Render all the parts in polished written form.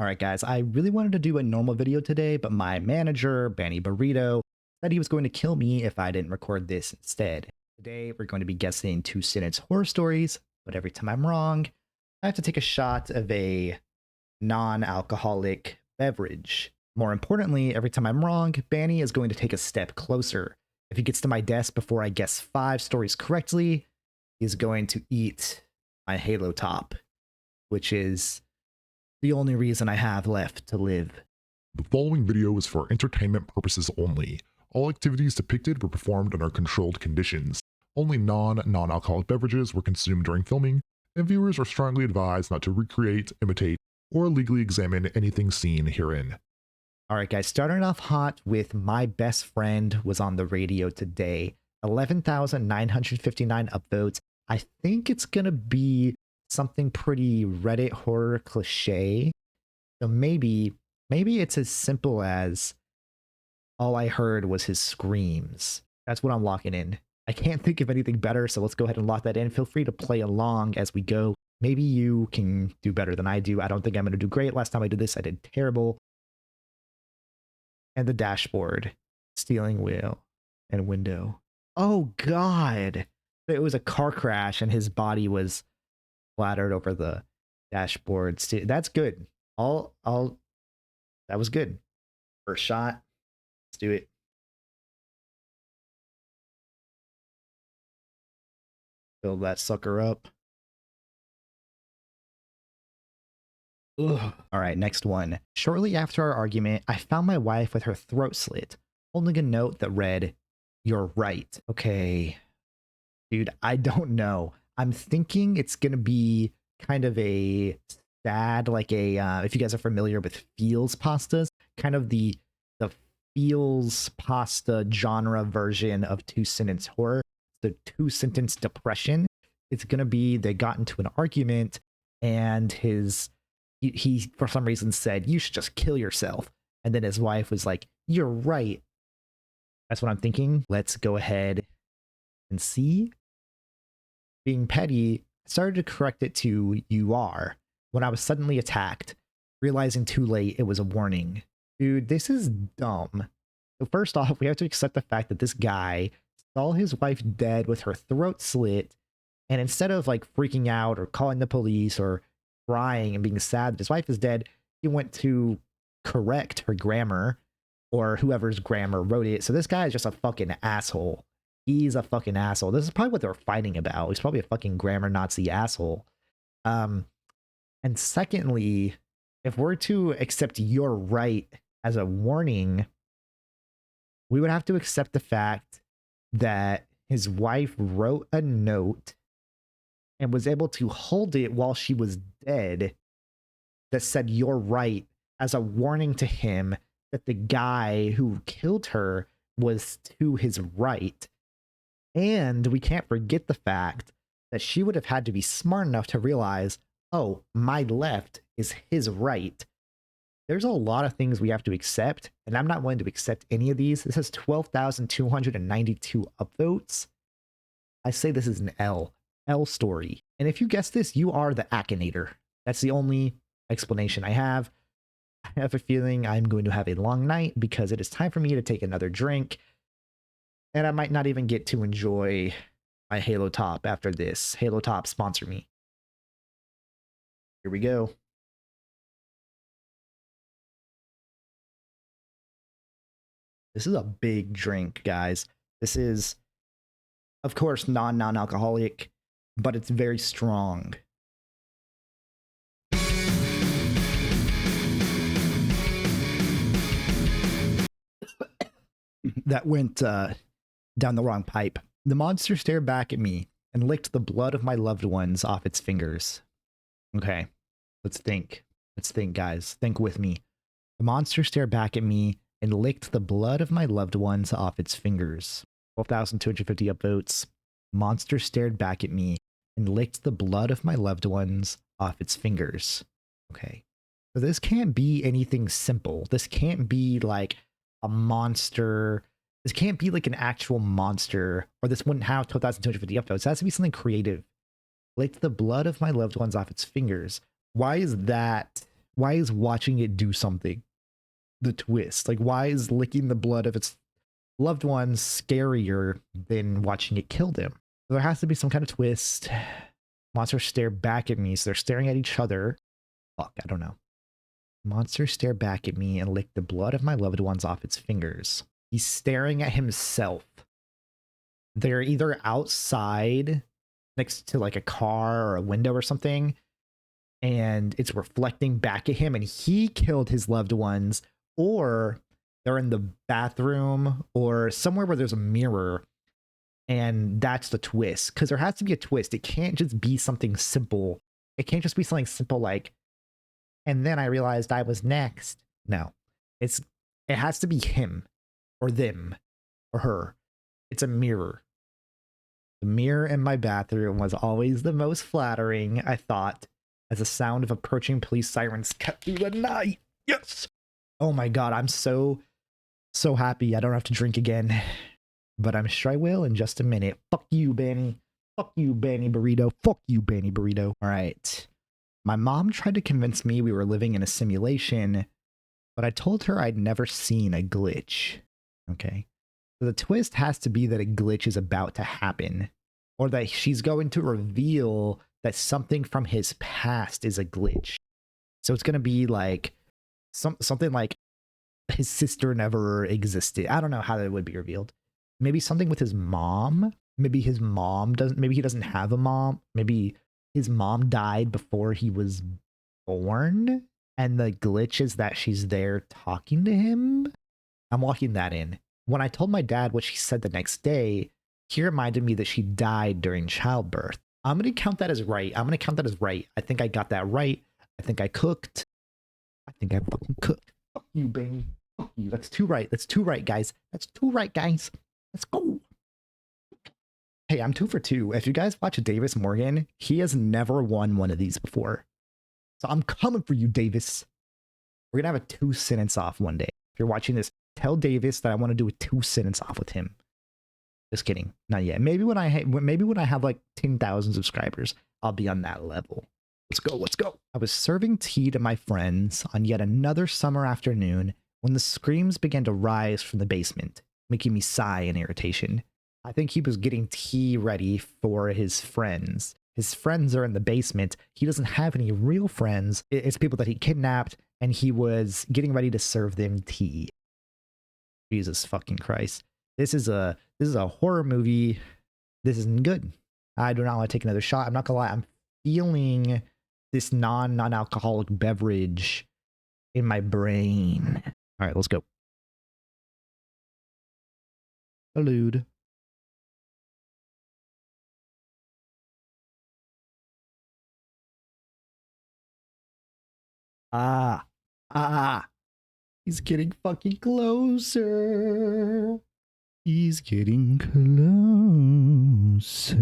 All right, guys, I really wanted to do a normal video today, but my manager, Banny Burrito, said he was going to kill me if I didn't record this instead. Today, we're going to be guessing two-sentence horror stories, but every time I'm wrong, I have to take a shot of a non-alcoholic beverage. More importantly, every time I'm wrong, Banny is going to take a step closer. If he gets to my desk before I guess 5 stories correctly, he's going to eat my Halo top, which is the only reason I have left to live. The following video is for entertainment purposes only. All activities depicted were performed under controlled conditions. Only non-alcoholic beverages were consumed during filming, and viewers are strongly advised not to recreate, imitate, or illegally examine anything seen herein. All right, guys, starting off hot with My Best Friend was on the radio today. 11,959 upvotes. I think it's going to be something pretty Reddit horror cliche. So maybe it's as simple as all I heard was his screams. That's what I'm locking in. I can't think of anything better, so let's go ahead and lock that in. Feel free to play along as we go. Maybe you can do better than I do. I don't think I'm going to do great. Last time I did this, I did terrible. And the dashboard, steering wheel, and window. Oh, God. It was a car crash, and his body was splattered over the dashboard. That's good. That was good. First shot. Let's do it. Fill that sucker up. Ugh. All right, next one. Shortly after our argument, I found my wife with her throat slit, holding a note that read, "You're right." Okay. Dude, I don't know. I'm thinking it's going to be kind of a sad, like a, if you guys are familiar with Feels pastas, kind of the Feels pasta genre version of two-sentence horror, the two-sentence depression. It's going to be they got into an argument and he for some reason said, "You should just kill yourself." And then his wife was like, "You're right." That's what I'm thinking. Let's go ahead and see. Being petty, I started to correct it to "you are" when I was suddenly attacked, realizing too late it was a warning. Dude, this is dumb. So first off, we have to accept the fact that this guy saw his wife dead with her throat slit, and instead of like freaking out or calling the police or crying and being sad that his wife is dead, he went to correct her grammar, or whoever's grammar wrote it. So this guy is just a fucking asshole. He's a fucking asshole. This is probably what they're fighting about. He's probably a fucking grammar Nazi asshole. And secondly, if we're to accept "you're right" as a warning, we would have to accept the fact that his wife wrote a note and was able to hold it while she was dead that said "you're right" as a warning to him that the guy who killed her was to his right. And we can't forget the fact that she would have had to be smart enough to realize, oh, my left is his right. There's a lot of things we have to accept, and I'm not willing to accept any of these. This has 12,292 upvotes. I say this is an L story. And if you guess this, you are the Akinator. That's the only explanation I have. I have a feeling I'm going to have a long night because it is time for me to take another drink. And I might not even get to enjoy my Halo top after this. Halo top, sponsor me. Here we go. This is a big drink, guys. This is, of course, non-alcoholic, but it's very strong. That went down the wrong pipe. The monster stared back at me and licked the blood of my loved ones off its fingers. Okay, let's think. Let's think, guys. Think with me. The monster stared back at me and licked the blood of my loved ones off its fingers. 12,250 upvotes. Monster stared back at me and licked the blood of my loved ones off its fingers. Okay. So this can't be anything simple. This can't be like a monster. This can't be like an actual monster, or this wouldn't have 12,250 upvotes. It has to be something creative. Licked the blood of my loved ones off its fingers. Why is that Why is watching it do something? The twist. Like, why is licking the blood of its loved ones scarier than watching it kill them? There has to be some kind of twist. Monsters stare back at me, so they're staring at each other. Fuck, I don't know. Monsters stare back at me and lick the blood of my loved ones off its fingers. He's staring at himself. They're either outside next to like a car or a window or something, and it's reflecting back at him and he killed his loved ones, or they're in the bathroom or somewhere where there's a mirror, and that's the twist. Because there has to be a twist. It can't just be something simple. It can't just be something simple like, and then I realized I was next. No, it has to be him or them or her. It's a mirror. The mirror in my bathroom was always the most flattering, I thought, as the sound of approaching police sirens cut through the night. Yes! Oh my god, I'm so happy I don't have to drink again. But I'm sure I will in just a minute. Fuck you, Benny. Fuck you, Benny Burrito. Fuck you, Benny Burrito. All right. My mom tried to convince me we were living in a simulation, but I told her I'd never seen a glitch. Okay. So the twist has to be that a glitch is about to happen, or that she's going to reveal that something from his past is a glitch. So it's going to be like something like his sister never existed. I don't know how that would be revealed. Maybe something with his mom. Maybe his mom doesn't, maybe he doesn't have a mom. Maybe his mom died before he was born, and the glitch is that she's there talking to him. I'm walking that in. When I told my dad what she said the next day, he reminded me that she died during childbirth. I'm going to count that as right. I think I got that right. I think I cooked. I think I fucking cooked. Fuck you, baby. Fuck you. That's too right. That's too right, guys. That's too right, guys. Let's go. Hey, I'm 2 for 2. If you guys watch Davis Morgan, he has never won one of these before. So I'm coming for you, Davis. We're going to have a 2-sentence off one day. If you're watching this, tell Davis that I want to do a 2-sentence off with him. Just kidding. Not yet. Maybe when I have like 10,000 subscribers, I'll be on that level. Let's go. Let's go. I was serving tea to my friends on yet another summer afternoon when the screams began to rise from the basement, making me sigh in irritation. I think he was getting tea ready for his friends. His friends are in the basement. He doesn't have any real friends. It's people that he kidnapped, and he was getting ready to serve them tea. Jesus fucking Christ. This is a horror movie. This isn't good. I do not want to take another shot. I'm not gonna lie. I'm feeling this non-alcoholic beverage in my brain. All right, let's go. Salud. He's getting fucking closer. He's getting closer.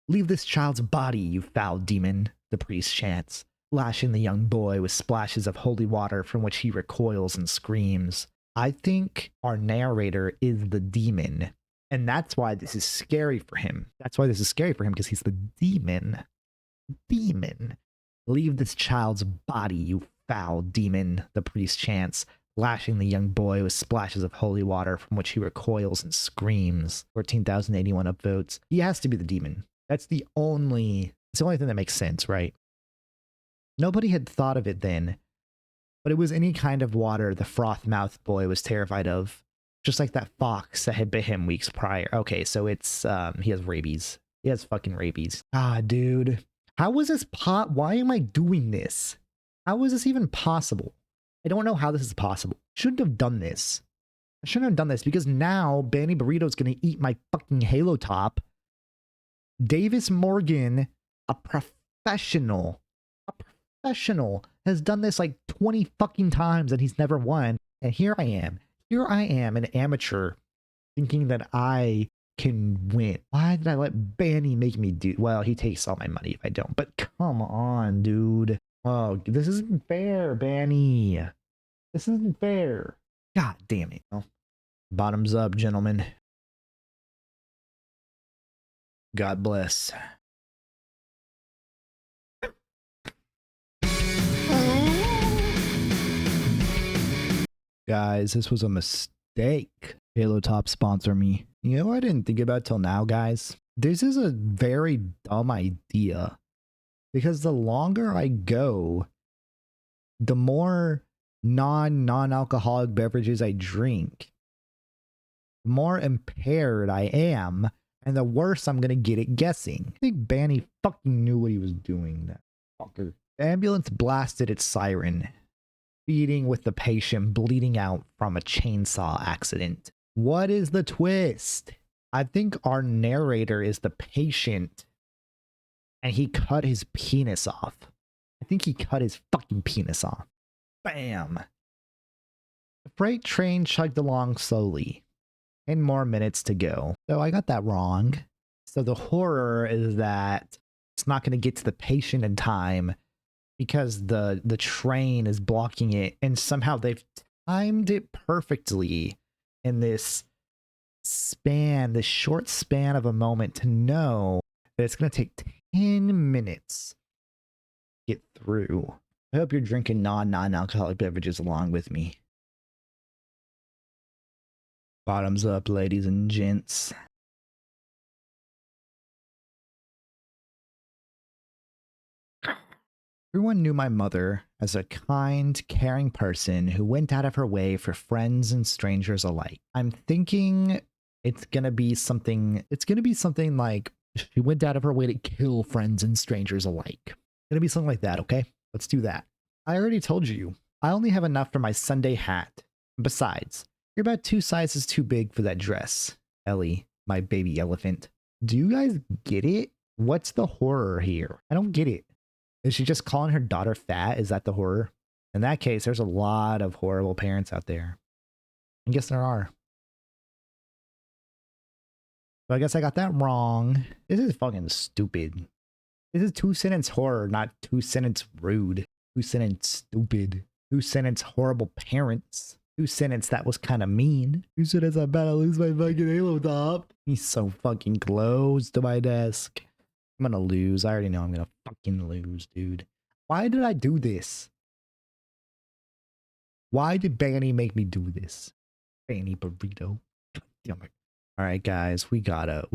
Leave this child's body, you foul demon, the priest chants, lashing the young boy with splashes of holy water from which he recoils and screams. I think our narrator is the demon, and that's why this is scary for him. Because he's the demon. Demon. Leave this child's body, you foul demon, the priest chants, lashing the young boy with splashes of holy water from which he recoils and screams. 14,081 upvotes. He has to be the demon. It's the only thing that makes sense, right? Nobody had thought of it then, but it was any kind of water the froth-mouthed boy was terrified of, just like that fox that had bit him weeks prior. Okay, so it's, he has rabies. He has fucking rabies. Ah, dude. How was this why am I doing this? How is this even possible? I don't know how this is possible. Shouldn't have done this. I shouldn't have done this because now Benny Burrito's gonna eat my fucking Halo top. Davis Morgan, a professional, has done this like 20 fucking times and he's never won. And here I am, an amateur, thinking that I can win. Why did I let Benny make me do? Well, he takes all my money if I don't. But come on, dude. Oh, this isn't fair, Benny. This isn't fair. God damn it. Well, bottoms up, gentlemen. God bless. Guys, this was a mistake. Halo Top sponsor me. You know what I didn't think about till now, guys? This is a very dumb idea. Because the longer I go, the more non-alcoholic beverages I drink, the more impaired I am, and the worse I'm gonna get at guessing. I think Banny fucking knew what he was doing, that fucker. The ambulance blasted its siren, feeding with the patient bleeding out from a chainsaw accident. What is the twist? I think our narrator is the patient and he cut his penis off. I think he cut his fucking penis off. Bam! The freight train chugged along slowly. 10 more minutes to go. So I got that wrong. So the horror is that it's not going to get to the patient in time because the train is blocking it, and somehow they've timed it perfectly in this span, this short span of a moment, to know that it's going to take 10 minutes to get through. I hope you're drinking non-alcoholic beverages along with me. Bottoms up, ladies and gents. Everyone knew my mother as a kind, caring person who went out of her way for friends and strangers alike. I'm thinking it's gonna be something like she went out of her way to kill friends and strangers alike. It's gonna be something like that, okay? Let's do that. I already told you, I only have enough for my Sunday hat. Besides, you're about 2 sizes too big for that dress. Ellie, my baby elephant. Do you guys get it? What's the horror here? I don't get it. Is she just calling her daughter fat? Is that the horror? In that case, there's a lot of horrible parents out there. I guess there are. So I guess I got that wrong. This is fucking stupid. This is 2-sentence horror, not 2-sentence rude. 2-sentence stupid. 2-sentence horrible parents. 2-sentence that was kind of mean. 2-sentence I'm about to lose my fucking Halo top. He's so fucking close to my desk. I'm gonna lose. I already know I'm gonna fucking lose, dude. Why did I do this? Why did Banny make me do this? Banny burrito. Damn it. All right, guys, we gotta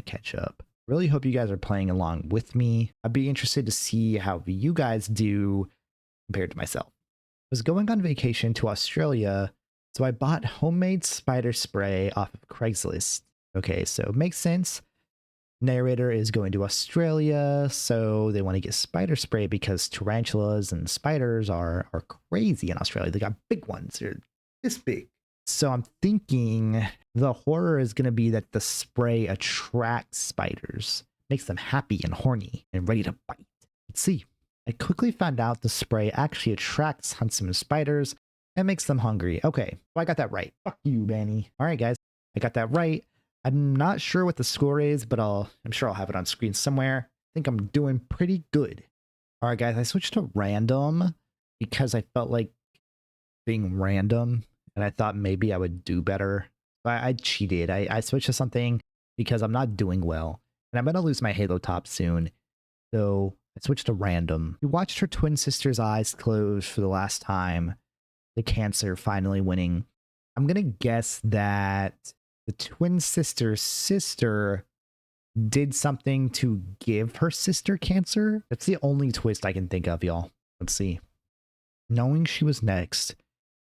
catch up. Really hope you guys are playing along with me. I'd be interested to see how you guys do compared to myself. I was going on vacation to Australia, so I bought homemade spider spray off of Craigslist. Okay, so it makes sense. Narrator is going to Australia, so they want to get spider spray because tarantulas and spiders are crazy in Australia. They got big ones. They're this big. So I'm thinking the horror is going to be that the spray attracts spiders, makes them happy and horny and ready to bite. Let's see. I quickly found out the spray actually attracts huntsman spiders and makes them hungry. Okay, well, I got that right. Fuck you, Banny. All right, guys, I got that right. I'm not sure what the score is, but I'm sure I'll have it on screen somewhere. I think I'm doing pretty good. All right, guys, I switched to random because I felt like being random, and I thought maybe I would do better. But I cheated. I switched to something because I'm not doing well, and I'm going to lose my Halo top soon. So I switched to random. We watched her twin sister's eyes close for the last time, the cancer finally winning. I'm going to guess that the twin sister's sister did something to give her sister cancer. That's the only twist I can think of, y'all. Let's see. Knowing she was next,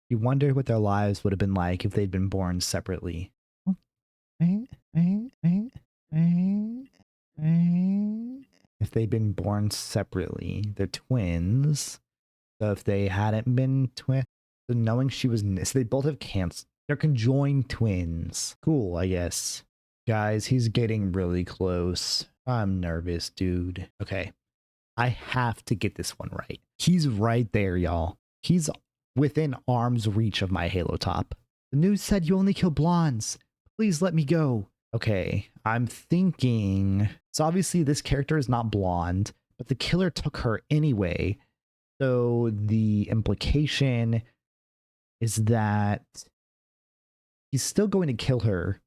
you wondered what their lives would have been like if they'd been born separately. If they'd been born separately, they're twins. So if they hadn't been twins, so knowing she was, so they both have cancer. They're conjoined twins. Cool, I guess. Guys, he's getting really close. I'm nervous, dude. Okay. I have to get this one right. He's right there, y'all. He's within arm's reach of my Halo top. The news said you only kill blondes. Please let me go. Okay, I'm thinking... So obviously this character is not blonde, but the killer took her anyway. So the implication is that he's still going to kill her,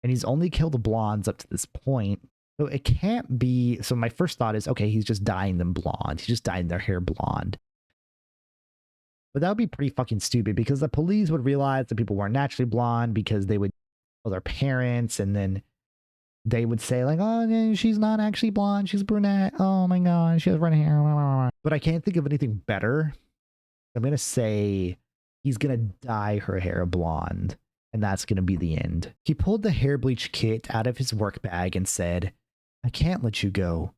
and he's only killed the blondes up to this point. So it can't be... So my first thought is, okay, he's just dyeing them blonde. He's just dyeing their hair blonde. But that would be pretty fucking stupid because the police would realize that people weren't naturally blonde because they would tell their parents, and then they would say like, oh, no, she's not actually blonde, she's brunette. Oh my god, she has red hair. But I can't think of anything better. I'm gonna say he's gonna dye her hair blonde, and that's gonna be the end. He pulled the hair bleach kit out of his work bag and said, I can't let you go.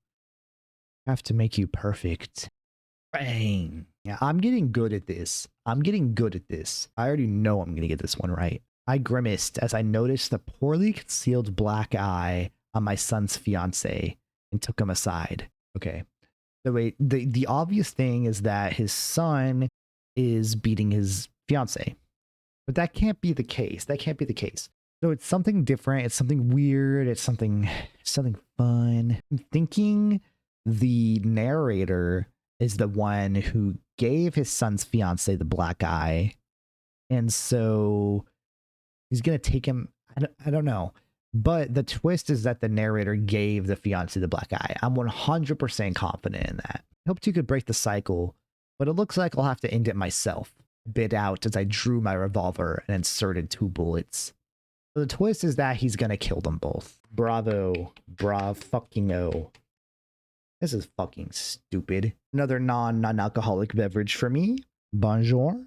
I have to make you perfect. Bang. Yeah, I'm getting good at this. I'm getting good at this. I already know I'm gonna get this one right. I grimaced as I noticed the poorly concealed black eye on my son's fiance and took him aside. Okay. So wait, the obvious thing is that his son is beating his fiance. But that can't be the case. That can't be the case. So it's something different. It's something weird. It's something fun. I'm thinking the narrator is the one who gave his son's fiance the black eye. And so he's going to take him. I don't know. But the twist is that the narrator gave the fiance the black eye. I'm 100% confident in that. I hoped you could break the cycle, but it looks like I'll have to end it myself. I bit out as I drew my revolver and inserted 2 bullets. So the twist is that he's going to kill them both. Bravo. Fucking-o. This is fucking stupid. Another non-alcoholic beverage for me. Bonjour.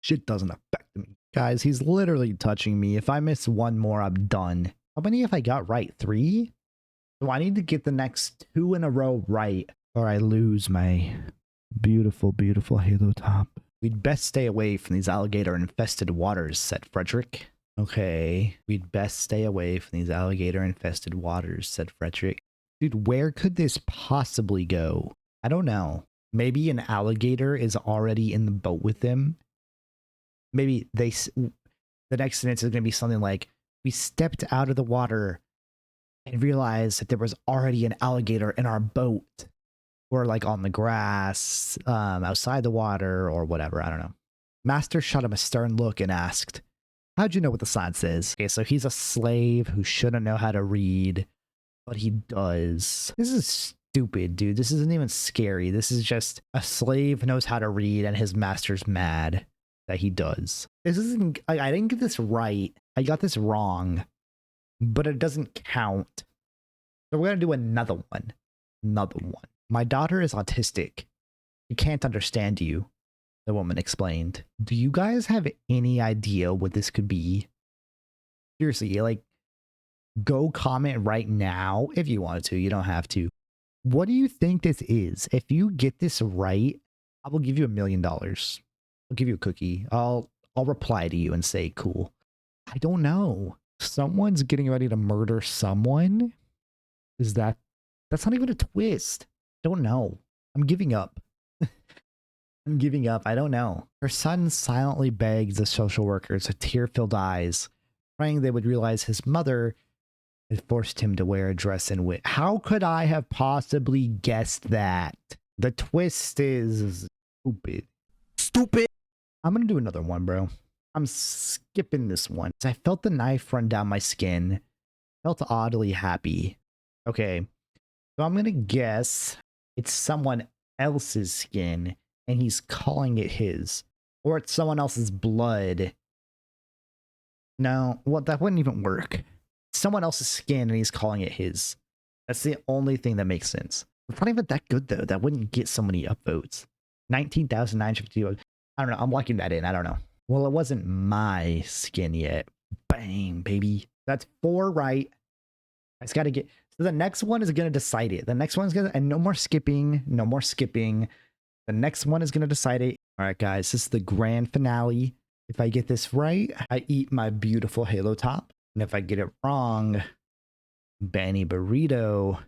Shit doesn't affect me. Guys, he's literally touching me. If I miss one more, I'm done. How many have I got right? 3? So I need to get the next 2 in a row right, or I lose my beautiful, beautiful halo top. We'd best stay away from these alligator-infested waters, said Frederick. Okay, we'd best stay away from these alligator-infested waters, said Frederick. Dude, where could this possibly go? I don't know. Maybe an alligator is already in the boat with them. Maybe the next sentence is going to be something like, we stepped out of the water and realized that there was already an alligator in our boat, or like on the grass, outside the water, or whatever. I don't know. Master shot him a stern look and asked, how'd you know what the sign says? Okay, so he's a slave who shouldn't know how to read, but he does. This is stupid, dude. This isn't even scary. This is just a slave knows how to read and his master's mad that he does. This isn't, I didn't get this right. I got this wrong, but it doesn't count. So we're going to do another one. Another one. My daughter is autistic. She can't understand you, the woman explained. Do you guys have any idea what this could be? Seriously, like, go comment right now if you wanted to. You don't have to. What do you think this is? If you get this right, I will give you $1 million. I'll give you a cookie. I'll reply to you and say, cool. I don't know. Someone's getting ready to murder someone? That's not even a twist. I don't know. I'm giving up. I'm giving up. I don't know. Her son silently begs the social workers with tear-filled eyes, praying they would realize his mother had forced him to wear a dress and wig. How could I have possibly guessed that? The twist is stupid. Stupid! I'm gonna do another one, bro. I'm skipping this one. I felt the knife run down my skin. Felt oddly happy. Okay. So I'm gonna guess it's someone else's skin and he's calling it his. Or it's someone else's blood. No, well, that wouldn't even work. Someone else's skin and he's calling it his. That's the only thing that makes sense. It's not even that good though. That wouldn't get so many upvotes. 19,952. I don't know. I'm locking that in. I don't know. Well, it wasn't my skin yet. Bang, baby. That's 4 right. I just got to get... So the next one is going to decide it. The next one's going to... And no more skipping. No more skipping. The next one is going to decide it. All right, guys. This is the grand finale. If I get this right, I eat my beautiful Halo top. And if I get it wrong, Benny Burrito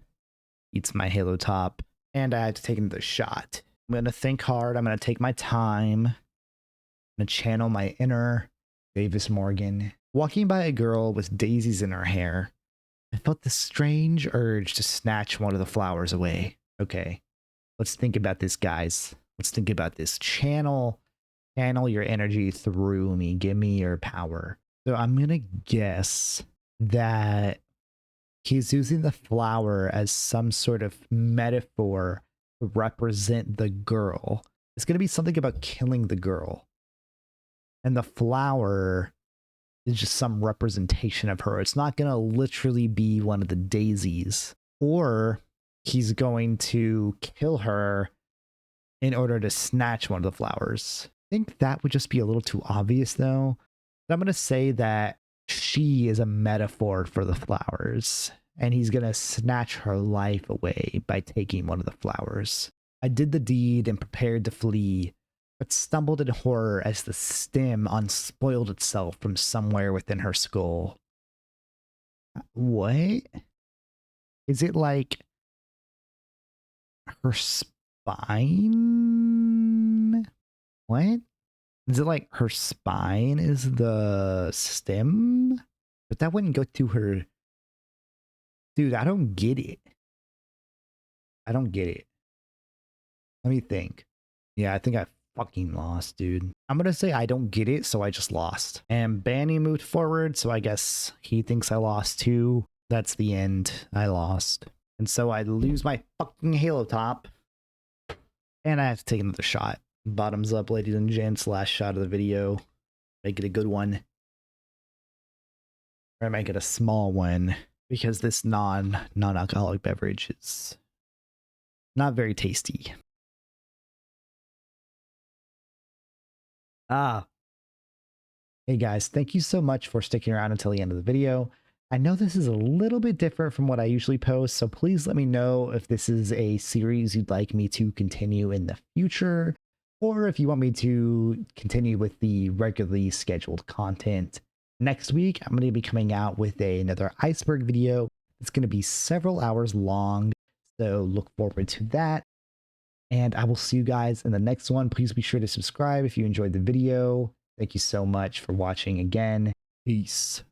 eats my Halo top. And I have to take another shot. I'm going to think hard. I'm going to take my time. I'm going to channel my inner Davis Morgan. Walking by a girl with daisies in her hair, I felt this strange urge to snatch one of the flowers away. Okay, let's think about this, guys. Let's think about this. Channel your energy through me. Give me your power. So I'm going to guess that He's using the flower as some sort of metaphor to represent the girl. It's going to be something about killing the girl. And the flower is just some representation of her. It's not going to literally be one of the daisies. Or he's going to kill her in order to snatch one of the flowers. I think that would just be a little too obvious, though. I'm going to say that she is a metaphor for the flowers, and he's going to snatch her life away by taking one of the flowers. I did the deed and prepared to flee, but stumbled in horror as the stem unspoiled itself from somewhere within her skull. What? Is it like her spine? What? Is it like her spine is the stem? But that wouldn't go to her. Dude, I don't get it. I don't get it. Let me think. Yeah, I think I fucking lost, dude. I'm gonna say I don't get it, so I just lost. And Banny moved forward, so I guess he thinks I lost too. That's the end. I lost. And so I lose my fucking Halo top. And I have to take another shot. Bottoms up, ladies and gents. Last shot of the video. Make it a good one. Or make it a small one. Because this non-alcoholic beverage is not very tasty. Hey guys, thank you so much for sticking around until the end of the video. I know this is a little bit different from what I usually post, so please let me know if this is a series you'd like me to continue in the future, or if you want me to continue with the regularly scheduled content. Next week, I'm going to be coming out with another iceberg video. It's going to be several hours long, so look forward to that. And I will see you guys in the next one. Please be sure to subscribe if you enjoyed the video. Thank you so much for watching again. Peace.